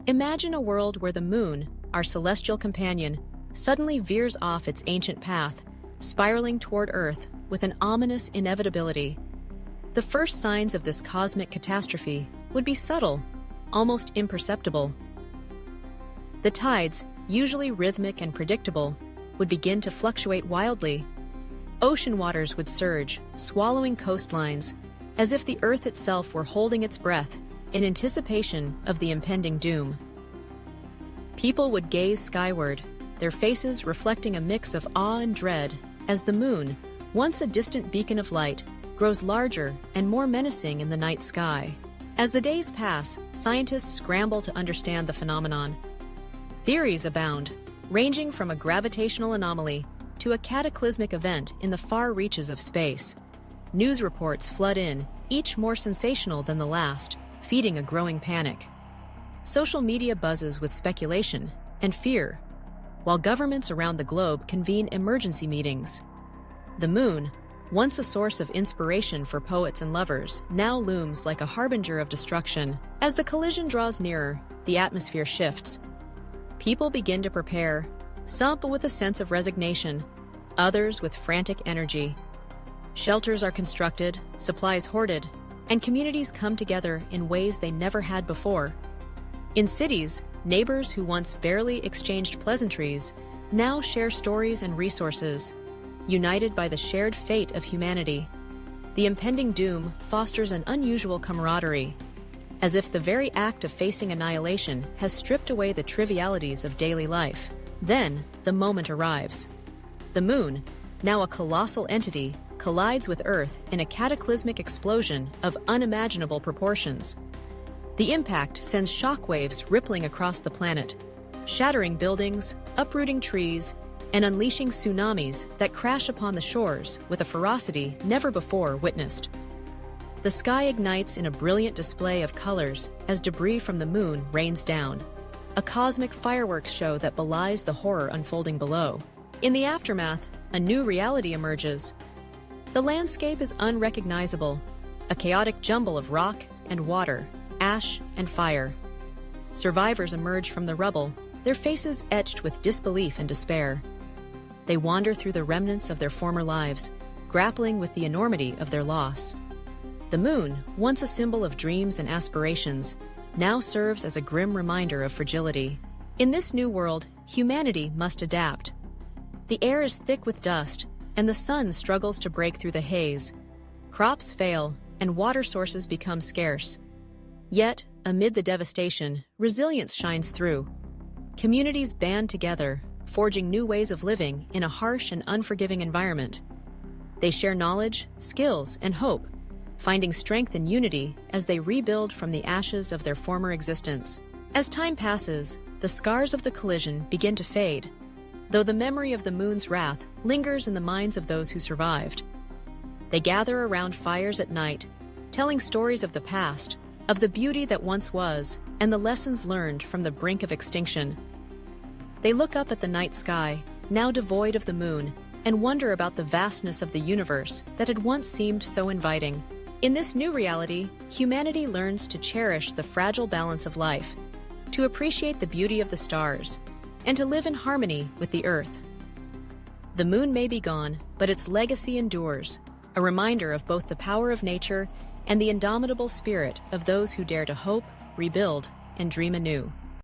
Imagine a world where the moon, our celestial companion, suddenly veers off its ancient path, spiraling toward Earth with an ominous inevitability. The first signs of this cosmic catastrophe would be subtle, almost imperceptible. The tides, usually rhythmic and predictable, would begin to fluctuate wildly. Ocean waters would surge, swallowing coastlines, as if the Earth itself were holding its breath in anticipation of the impending doom. People would gaze skyward, their faces reflecting a mix of awe and dread as the moon, once a distant beacon of light, grows larger and more menacing in the night sky. As the days pass, scientists scramble to understand the phenomenon. Theories abound, ranging from a gravitational anomaly to a cataclysmic event in the far reaches of space. News reports flood in, each more sensational than the last, feeding a growing panic. Social media buzzes with speculation and fear, while governments around the globe convene emergency meetings. The moon, once a source of inspiration for poets and lovers, now looms like a harbinger of destruction. As the collision draws nearer, the atmosphere shifts. People begin to prepare, some with a sense of resignation, others with frantic energy. Shelters are constructed, supplies hoarded, and communities come together in ways they never had before. In cities, neighbors who once barely exchanged pleasantries now share stories and resources, united by the shared fate of humanity. The impending doom fosters an unusual camaraderie, as if the very act of facing annihilation has stripped away the trivialities of daily life. Then, the moment arrives. The moon, now a colossal entity, collides with Earth in a cataclysmic explosion of unimaginable proportions. The impact sends shockwaves rippling across the planet, shattering buildings, uprooting trees, and unleashing tsunamis that crash upon the shores with a ferocity never before witnessed. The sky ignites in a brilliant display of colors as debris from the moon rains down, a cosmic fireworks show that belies the horror unfolding below. In the aftermath, a new reality emerges. The landscape is unrecognizable, a chaotic jumble of rock and water, ash and fire. Survivors emerge from the rubble, their faces etched with disbelief and despair. They wander through the remnants of their former lives, grappling with the enormity of their loss. The moon, once a symbol of dreams and aspirations, now serves as a grim reminder of fragility. In this new world, humanity must adapt. The air is thick with dust, and the sun struggles to break through the haze. Crops fail, and water sources become scarce. Yet, amid the devastation, resilience shines through. Communities band together, forging new ways of living in a harsh and unforgiving environment. They share knowledge, skills, and hope, finding strength and unity as they rebuild from the ashes of their former existence. As time passes, the scars of the collision begin to fade, though the memory of the moon's wrath lingers in the minds of those who survived. They gather around fires at night, telling stories of the past, of the beauty that once was, and the lessons learned from the brink of extinction. They look up at the night sky, now devoid of the moon, and wonder about the vastness of the universe that had once seemed so inviting. In this new reality, humanity learns to cherish the fragile balance of life, to appreciate the beauty of the stars, and to live in harmony with the Earth. The moon may be gone, but its legacy endures, a reminder of both the power of nature and the indomitable spirit of those who dare to hope, rebuild, and dream anew.